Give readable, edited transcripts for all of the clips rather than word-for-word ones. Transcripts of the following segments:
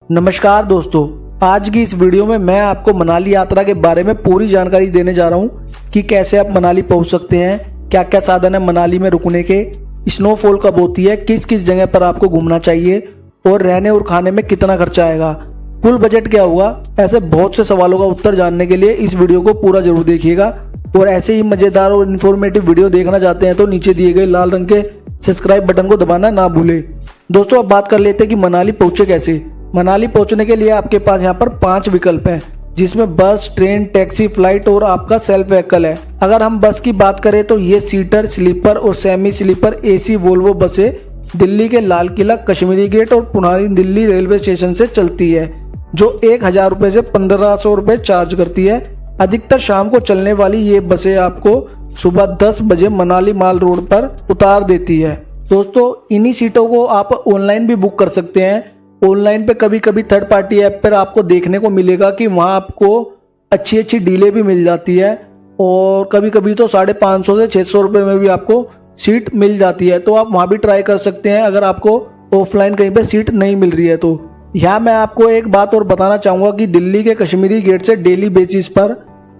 नमस्कार दोस्तों, आज की इस वीडियो में मैं आपको मनाली यात्रा के बारे में पूरी जानकारी देने जा रहा हूँ कि कैसे आप मनाली पहुँच सकते हैं, क्या क्या साधन है मनाली में रुकने के, स्नोफॉल कब होती है, किस किस जगह पर आपको घूमना चाहिए और रहने और खाने में कितना खर्चा आएगा, कुल बजट क्या होगा। ऐसे बहुत से सवालों का उत्तर जानने के लिए इस वीडियो को पूरा जरूर देखिएगा। और ऐसे ही मज़ेदार और इन्फॉर्मेटिव वीडियो देखना चाहते हैं तो नीचे दिए गए लाल रंग के सब्सक्राइब बटन को दबाना ना भूलें। दोस्तों, अब बात कर लेते हैं कि मनाली पहुँचे कैसे। मनाली पहुंचने के लिए आपके पास यहाँ पर 5 विकल्प हैं, जिसमें बस, ट्रेन, टैक्सी, फ्लाइट और आपका सेल्फ व्हीकल है। अगर हम बस की बात करें तो ये सीटर, स्लीपर और सेमी स्लीपर एसी वोल्वो बसें दिल्ली के लाल किला, कश्मीरी गेट और पुरानी दिल्ली रेलवे स्टेशन से चलती है, जो 1000 रुपये से 1500 रुपये चार्ज करती है। अधिकतर शाम को चलने वाली ये बसें आपको सुबह 10 बजे मनाली माल रोड पर उतार देती है। दोस्तों, इन्हीं सीटों को आप ऑनलाइन भी बुक कर सकते हैं। ऑनलाइन पे कभी कभी थर्ड पार्टी ऐप पर आपको देखने को मिलेगा कि वहाँ आपको अच्छी डीलें भी मिल जाती है और कभी कभी तो 550 से 600 रुपये में भी आपको सीट मिल जाती है, तो आप वहाँ भी ट्राई कर सकते हैं अगर आपको ऑफलाइन कहीं पे सीट नहीं मिल रही है। तो यहाँ मैं आपको एक बात और बताना चाहूँगा कि दिल्ली के कश्मीरी गेट से डेली बेसिस पर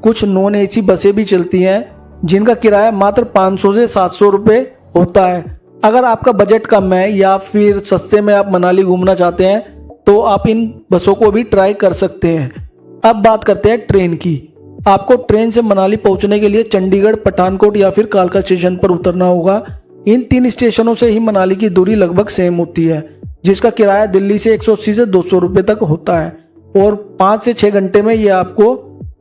कुछ नॉन एसी बसें भी चलती हैं, जिनका किराया मात्र 500 से 700 रुपये होता है। अगर आपका बजट कम है या फिर सस्ते में आप मनाली घूमना चाहते हैं तो आप इन बसों को भी ट्राई कर सकते हैं। अब बात करते हैं ट्रेन की। आपको ट्रेन से मनाली पहुंचने के लिए चंडीगढ़, पठानकोट या फिर कालका स्टेशन पर उतरना होगा। इन 3 स्टेशनों से ही मनाली की दूरी लगभग सेम होती है, जिसका किराया दिल्ली से 180 से 200 रुपये तक होता है और 5 से 6 घंटे में ये आपको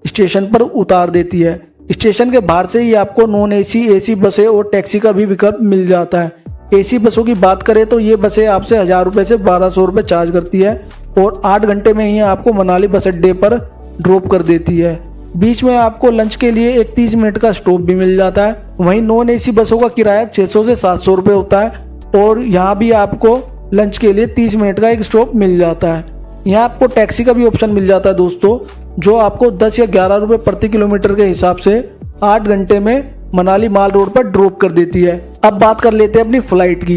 स्टेशन पर उतार देती है। स्टेशन के बाहर से ही आपको नॉन एसी, एसी बसें और टैक्सी का भी विकल्प मिल जाता है। एसी बसों की बात करें तो ये बसें आपसे 1000 रुपये से 1200 रुपये चार्ज करती है और 8 घंटे में ही आपको मनाली बस अड्डे पर ड्रॉप कर देती है। बीच में आपको लंच के लिए एक 30 मिनट का स्टॉप भी मिल जाता है। वहीं नॉन एसी बसों का किराया 600 से 700 रुपये होता है और यहाँ भी आपको लंच के लिए 30 मिनट का एक स्टॉप मिल जाता है। यहाँ आपको टैक्सी का भी ऑप्शन मिल जाता है दोस्तों, जो आपको 10 या 11 रुपये प्रति किलोमीटर के हिसाब से 8 घंटे में मनाली माल रोड पर ड्रॉप कर देती है। अब बात कर लेते हैं अपनी फ्लाइट की।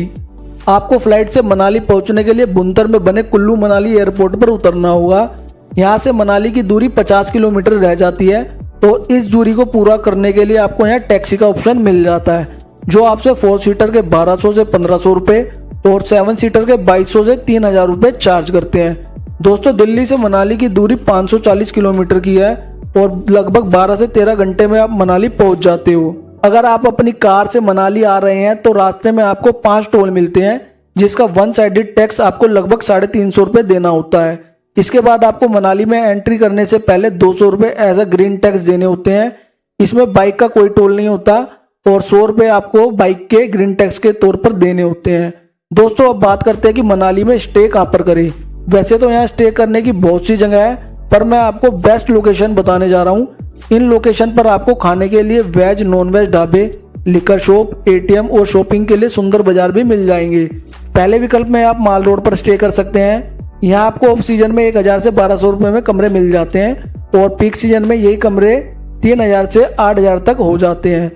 आपको फ्लाइट से मनाली पहुंचने के लिए बुंतर में बने कुल्लू मनाली एयरपोर्ट पर उतरना होगा। यहाँ से मनाली की दूरी 50 किलोमीटर रह जाती है और इस दूरी को पूरा करने के लिए आपको यहाँ टैक्सी का ऑप्शन मिल जाता है, जो आपसे 4 सीटर के 1200 से 1500 रुपये और 7 सीटर के 2200 से 3000 रुपये चार्ज करते हैं। दोस्तों, दिल्ली से मनाली की दूरी 540 किलोमीटर की है और लगभग 12 से 13 घंटे में आप मनाली पहुंच जाते हो। अगर आप अपनी कार से मनाली आ रहे हैं तो रास्ते में आपको 5 टोल मिलते हैं, जिसका 1 साइडेड टैक्स आपको लगभग 350 रुपये देना होता है। इसके बाद आपको मनाली में एंट्री करने से पहले 200 रुपये एज अ ग्रीन टैक्स देने होते हैं। इसमें बाइक का कोई टोल नहीं होता और 100 रुपये आपको बाइक के ग्रीन टैक्स के तौर पर देने होते हैं। दोस्तों, अब बात करते हैं कि मनाली में स्टे कहाँ पर करें। वैसे तो यहाँ स्टे करने की बहुत सी जगह है, पर मैं आपको बेस्ट लोकेशन बताने जा रहा हूँ। इन लोकेशन पर आपको खाने के लिए वेज, नॉन वेज ढाबे, लिकर शॉप, एटीएम और शॉपिंग के लिए सुंदर बाजार भी मिल जाएंगे। पहले विकल्प में आप माल रोड पर स्टे कर सकते हैं। यहाँ आपको ऑफ सीजन में 1000 से 1200 रुपये में कमरे मिल जाते हैं और पीक सीजन में यही कमरे 3000 से 8000 तक हो जाते हैं।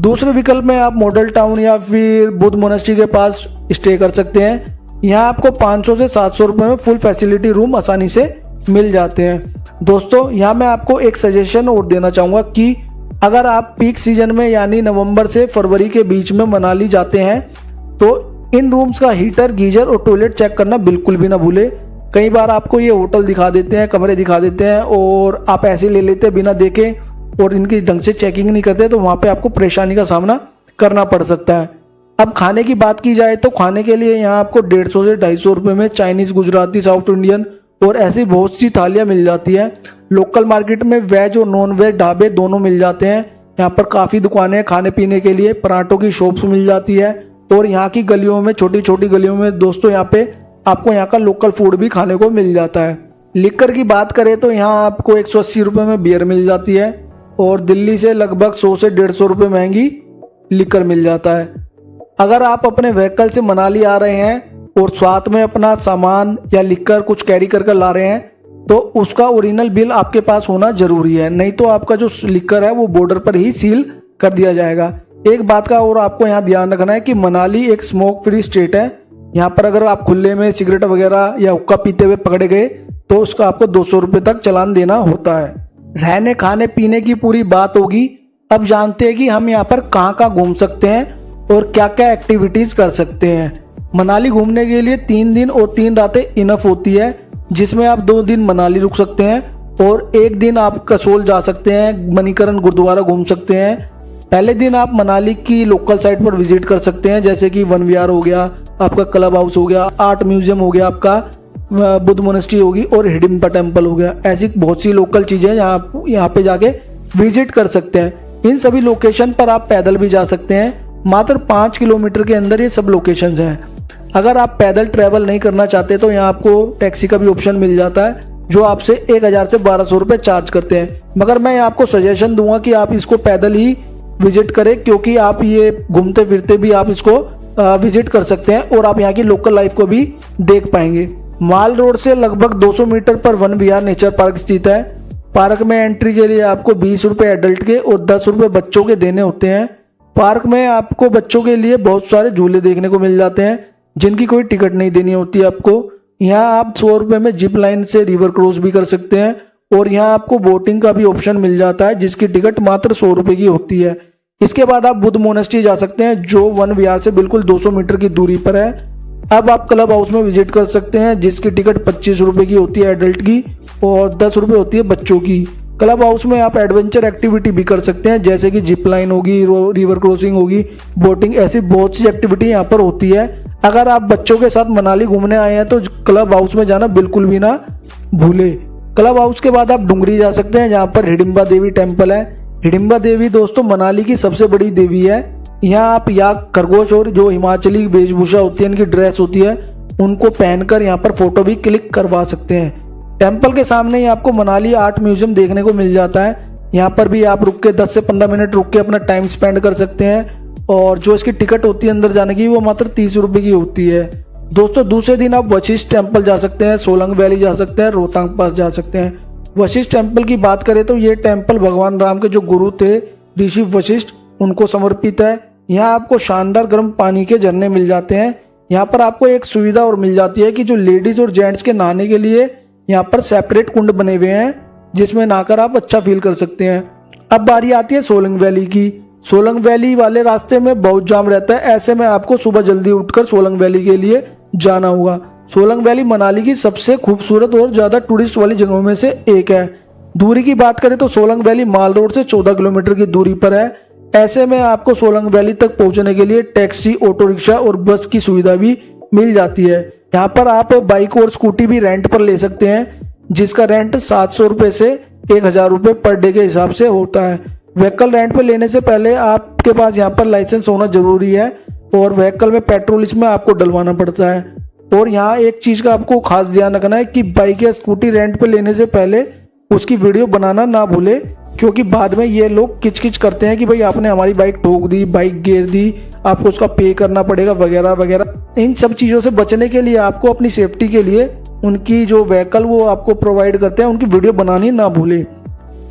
दूसरे विकल्प में आप मॉडल टाउन या फिर बुद्ध मोनेस्ट्री के पास स्टे कर सकते हैं। यहाँ आपको 500 से 700 रुपये में फुल फैसिलिटी रूम आसानी से मिल जाते हैं। दोस्तों, यहाँ मैं आपको एक सजेशन और देना चाहूँगा कि अगर आप पीक सीजन में यानी नवंबर से फरवरी के बीच में मनाली जाते हैं तो इन रूम्स का हीटर, गीजर और टॉयलेट चेक करना बिल्कुल भी ना भूलें। कई बार आपको ये होटल दिखा देते हैं, कमरे दिखा देते हैं और आप ऐसे ले लेते हैं बिना देखे और इनकी ढंग से चेकिंग नहीं करते, तो वहाँ पर आपको परेशानी का सामना करना पड़ सकता है। अब खाने की बात की जाए तो खाने के लिए यहाँ आपको 150 से 250 रुपये में चाइनीज़, गुजराती, साउथ इंडियन और ऐसी बहुत सी थालियाँ मिल जाती है। लोकल मार्केट में वेज और नॉन वेज ढाबे दोनों मिल जाते हैं। यहाँ पर काफ़ी दुकानें खाने पीने के लिए, पराठों की शॉप्स मिल जाती है और यहाँ की गलियों में, छोटी छोटी गलियों में दोस्तों, यहाँ पे आपको यहाँ का लोकल फूड भी खाने को मिल जाता है। लिकर की बात करें तो यहाँ आपको 180 रुपये में बियर मिल जाती है और दिल्ली से लगभग 100 से 150 रुपये महंगी लिकर मिल जाता है। अगर आप अपने व्हीकल से मनाली आ रहे हैं और साथ में अपना सामान या लिकर कुछ कैरी कर ला रहे हैं तो उसका ओरिजिनल बिल आपके पास होना जरूरी है, नहीं तो आपका जो लिकर है वो बॉर्डर पर ही सील कर दिया जाएगा। एक बात का और आपको यहाँ ध्यान रखना है कि मनाली एक स्मोक फ्री स्टेट है, यहाँ पर अगर आप खुले में सिगरेट वगैरह या हुक्का पीते हुए पकड़े गए तो उसका आपको 200 रुपये तक चालान देना होता है। रहने खाने पीने की पूरी बात होगी। अब जानते हैं कि हम यहाँ पर कहाँ कहाँ घूम सकते हैं और क्या क्या एक्टिविटीज कर सकते हैं। मनाली घूमने के लिए 3 दिन और 3 रातें इनफ होती है, जिसमें आप 2 दिन मनाली रुक सकते हैं और 1 दिन आप कसोल जा सकते हैं, मणिकरण गुरुद्वारा घूम सकते हैं। पहले दिन आप मनाली की लोकल साइट पर विजिट कर सकते हैं, जैसे कि वन विहार हो गया, आपका क्लब हाउस हो गया, आर्ट म्यूजियम हो गया, आपका बुद्ध मोनेस्ट्री होगी और हिडिंबा टेम्पल हो गया। ऐसी बहुत सी लोकल चीजें यहाँ पे जाके विजिट कर सकते हैं। इन सभी लोकेशन पर आप पैदल भी जा सकते हैं। मात्र 5 किलोमीटर के अंदर ये सब लोकेशंस हैं। अगर आप पैदल ट्रैवल नहीं करना चाहते तो यहाँ आपको टैक्सी का भी ऑप्शन मिल जाता है, जो आपसे 1000 से 1200 रुपये चार्ज करते हैं। मगर मैं आपको सजेशन दूंगा कि आप इसको पैदल ही विजिट करें, क्योंकि आप ये घूमते फिरते भी आप इसको विजिट कर सकते हैं और आप यहाँ की लोकल लाइफ को भी देख पाएंगे। माल रोड से लगभग 200 मीटर पर वन विहार नेचर पार्क स्थित है। पार्क में एंट्री के लिए आपको 20 रुपये एडल्ट के और 10 रुपये बच्चों के देने होते हैं। पार्क में आपको बच्चों के लिए बहुत सारे झूले देखने को मिल जाते हैं, जिनकी कोई टिकट नहीं देनी होती है आपको। यहाँ आप 100 रुपये में जिप लाइन से रिवर क्रॉस भी कर सकते हैं और यहाँ आपको बोटिंग का भी ऑप्शन मिल जाता है, जिसकी टिकट मात्र 100 रुपये की होती है। इसके बाद आप बुद्ध मोनेस्ट्री जा सकते हैं, जो वन विहार से बिल्कुल 200 मीटर की दूरी पर है। अब आप क्लब हाउस में विजिट कर सकते हैं, जिसकी टिकट 25 रुपये की होती है एडल्ट की और 10 रुपये होती है बच्चों की। क्लब हाउस में आप एडवेंचर एक्टिविटी भी कर सकते हैं, जैसे कि जिप लाइन होगी, रिवर क्रॉसिंग होगी, बोटिंग, ऐसी बहुत सी एक्टिविटी यहाँ पर होती है। अगर आप बच्चों के साथ मनाली घूमने आए हैं तो क्लब हाउस में जाना बिल्कुल भी ना भूले। क्लब हाउस के बाद आप डुंगरी जा सकते हैं, जहाँ पर हिडिंबा देवी टेम्पल है। हिडिंबा देवी दोस्तों मनाली की सबसे बड़ी देवी है। यहाँ आप या खरगोश और जो हिमाचली वेशभूषा होती है, इनकी ड्रेस होती है, उनको पहनकर यहाँ पर फोटो भी क्लिक करवा सकते हैं। टेम्पल के सामने ही आपको मनाली आर्ट म्यूजियम देखने को मिल जाता है। यहाँ पर भी आप रुक के 10 से 15 मिनट रुक के अपना टाइम स्पेंड कर सकते हैं और जो इसकी टिकट होती है अंदर जाने की, वो मात्र 30 रुपये की होती है। दोस्तों दूसरे दिन आप वशिष्ठ टेम्पल जा सकते हैं, सोलंग वैली जा सकते हैं, रोहतांग पास जा सकते हैं। वशिष्ठ टेम्पल की बात करें तो ये टेम्पल भगवान राम के जो गुरु थे ऋषि वशिष्ठ, उनको समर्पित है। यहाँ आपको शानदार गर्म पानी के झरने मिल जाते हैं। यहाँ पर आपको एक सुविधा और मिल जाती है कि जो लेडीज और जेंट्स के नहाने के लिए यहाँ पर सेपरेट कुंड बने हुए हैं, जिसमें नहाकर आप अच्छा फील कर सकते हैं। अब बारी आती है सोलंग वैली की। सोलंग वैली वाले रास्ते में बहुत जाम रहता है, ऐसे में आपको सुबह जल्दी उठकर सोलंग वैली के लिए जाना होगा। सोलंग वैली मनाली की सबसे खूबसूरत और ज्यादा टूरिस्ट वाली जगहों में से एक है। दूरी की बात करें तो सोलंग वैली माल रोड से 14 किलोमीटर की दूरी पर है। ऐसे में आपको सोलंग वैली तक पहुंचने के लिए टैक्सी, ऑटो रिक्शा और बस की सुविधा भी मिल जाती है। यहाँ पर आप बाइक और स्कूटी भी रेंट पर ले सकते हैं, जिसका रेंट 700 रुपये से 1000 रुपये पर डे के हिसाब से होता है। व्हीकल रेंट पर लेने से पहले आपके पास यहाँ पर लाइसेंस होना जरूरी है और व्हीकल में पेट्रोल इसमें आपको डलवाना पड़ता है। और यहाँ एक चीज का आपको खास ध्यान रखना है कि बाइक या स्कूटी रेंट पे लेने से पहले उसकी वीडियो बनाना ना भूले, क्योंकि बाद में ये लोग किचकिच करते हैं कि भाई आपने हमारी बाइक ठोक दी, बाइक गिर दी, आपको उसका पे करना पड़ेगा वगैरह वगैरह। इन सब चीज़ों से बचने के लिए आपको अपनी सेफ्टी के लिए उनकी जो व्हीकल वो आपको प्रोवाइड करते हैं, उनकी वीडियो बनानी ना भूले।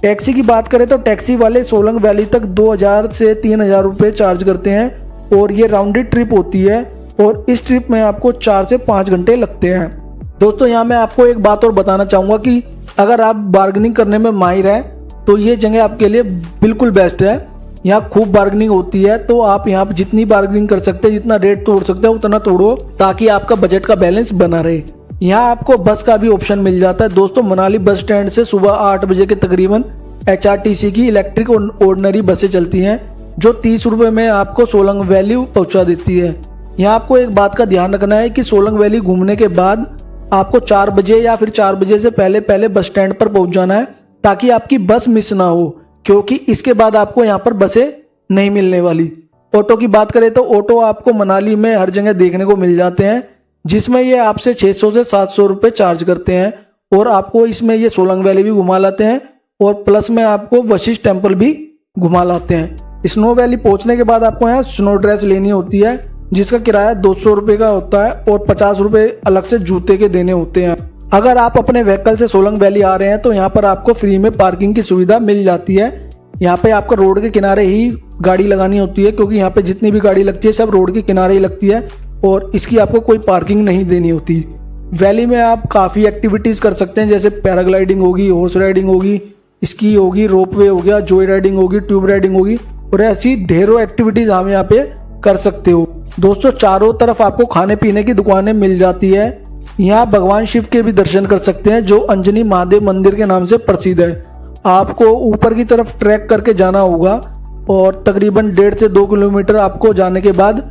टैक्सी की बात करें तो टैक्सी वाले सोलंग वैली तक 2000 से 3000 रुपये चार्ज करते हैं और ये राउंडेड ट्रिप होती है और इस ट्रिप में आपको 4 से 5 घंटे लगते हैं। दोस्तों यहाँ मैं आपको एक बात और बताना चाहूँगा कि अगर आप बार्गेनिंग करने में माहिर हैं तो ये जगह आपके लिए बिल्कुल बेस्ट है। यहाँ खूब बार्गेनिंग होती है, तो आप यहाँ पर जितनी बार्गेनिंग कर सकते हैं, जितना रेट तोड़ सकते हैं उतना तोड़ो, ताकि आपका बजट का बैलेंस बना रहे। यहाँ आपको बस का भी ऑप्शन मिल जाता है। दोस्तों मनाली बस स्टैंड से सुबह 8 बजे के तकरीबन HRTC की इलेक्ट्रिक ऑर्डिनरी बसें चलती हैं, जो 30 रुपये में आपको सोलंग वैली पहुँचा देती है। यहाँ आपको एक बात का ध्यान रखना है कि सोलंग वैली घूमने के बाद आपको 4 बजे या फिर 4 बजे से पहले पहले बस स्टैंड पर पहुँच जाना है, ताकि आपकी बस मिस ना हो, क्योंकि इसके बाद आपको यहाँ पर बसें नहीं मिलने वाली। ऑटो की बात करें तो ऑटो आपको मनाली में हर जगह देखने को मिल जाते हैं, जिसमें ये आपसे 600 से 700 रुपये चार्ज करते हैं और आपको इसमें ये सोलंग वैली भी घुमा लाते हैं और प्लस में आपको वशिष्ठ टेम्पल भी घुमा लाते हैं। स्नो वैली पहुंचने के बाद आपको यहाँ स्नो ड्रेस लेनी होती है, जिसका किराया 200 रुपये का होता है और 50 रुपये अलग से जूते के देने होते हैं। अगर आप अपने व्हीकल से सोलंग वैली आ रहे हैं तो यहाँ पर आपको फ्री में पार्किंग की सुविधा मिल जाती है। यहाँ पे आपको रोड के किनारे ही गाड़ी लगानी होती है, क्योंकि यहाँ पे जितनी भी गाड़ी लगती है सब रोड के किनारे ही लगती है और इसकी आपको कोई पार्किंग नहीं देनी होती। वैली में आप काफ़ी एक्टिविटीज़ कर सकते हैं, जैसे पैराग्लाइडिंग होगी, हॉर्स राइडिंग होगी, स्की होगी, रोपवे हो गया, जॉय राइडिंग होगी, ट्यूब राइडिंग होगी और ऐसी ढेरों एक्टिविटीज़ हम यहाँ पे कर सकते हो। दोस्तों चारों तरफ आपको खाने पीने की दुकानें मिल जाती है। यहाँ भगवान शिव के भी दर्शन कर सकते हैं जो अंजनी महादेव मंदिर के नाम से प्रसिद्ध है। आपको ऊपर की तरफ ट्रैक करके जाना होगा और तकरीबन 1.5 से 2 किलोमीटर आपको जाने के बाद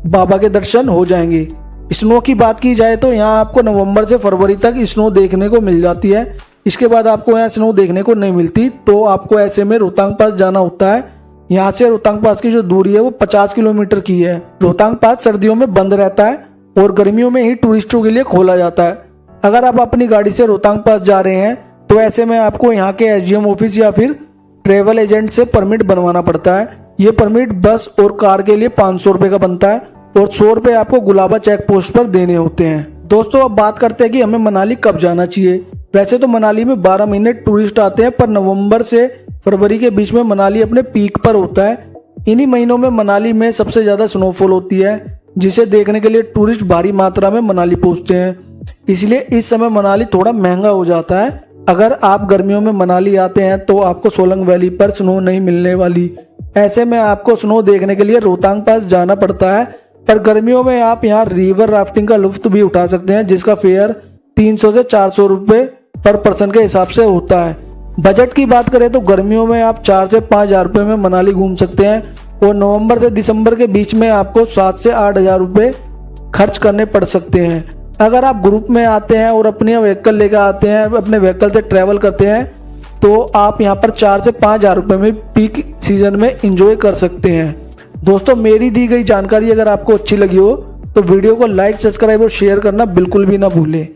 बाबा के दर्शन हो जाएंगे। स्नो की बात की जाए तो यहाँ आपको नवंबर से फरवरी तक स्नो देखने को मिल जाती है। इसके बाद आपको यहाँ स्नो देखने को नहीं मिलती, तो आपको ऐसे में रोहतांग पास जाना होता है। यहाँ से रोहतांग पास की जो दूरी है वो 50 किलोमीटर की है। रोहतांग पास सर्दियों में बंद रहता है और गर्मियों में ही टूरिस्टों के लिए खोला जाता है। अगर आप अपनी गाड़ी से रोहतांग पास जा रहे हैं तो ऐसे में आपको यहाँ के एसडीएम ऑफिस या फिर ट्रेवल एजेंट से परमिट बनवाना पड़ता है। ये परमिट बस और कार के लिए 500 रुपये का बनता है और 100 रुपये आपको गुलाबा चेक पोस्ट पर देने होते हैं। दोस्तों अब बात करते हैं कि हमें मनाली कब जाना चाहिए। वैसे तो मनाली में 12 महीने टूरिस्ट आते हैं, पर नवंबर से फरवरी के बीच में मनाली अपने पीक पर होता है। इन्हीं महीनों में मनाली में सबसे ज़्यादा स्नोफॉल होती है, जिसे देखने के लिए टूरिस्ट भारी मात्रा में मनाली पहुंचते हैं। इसलिए इस समय मनाली थोड़ा महंगा हो जाता है। अगर आप गर्मियों में मनाली आते हैं तो आपको सोलंग वैली पर स्नो नहीं मिलने वाली। ऐसे में आपको स्नो देखने के लिए रोहतांग पास जाना पड़ता है। पर गर्मियों में आप यहाँ रिवर राफ्टिंग का लुत्फ भी उठा सकते हैं, जिसका फेयर 300 से 400 रुपये पर पर्सन के हिसाब से होता है। बजट की बात करें तो गर्मियों में आप 4 से 5 हज़ार रुपये में मनाली घूम सकते हैं और नवंबर से दिसंबर के बीच में आपको 7 से 8 हज़ार रुपये खर्च करने पड़ सकते हैं। अगर आप ग्रुप में आते हैं और अपने व्हीकल लेकर आते हैं, अपने व्हीकल से ट्रैवल करते हैं, तो आप यहाँ पर 4 से 5 हज़ार रुपये में पीक सीजन में इंजॉय कर सकते हैं। दोस्तों मेरी दी गई जानकारी अगर आपको अच्छी लगी हो तो वीडियो को लाइक, सब्सक्राइब और शेयर करना बिल्कुल भी ना भूलें।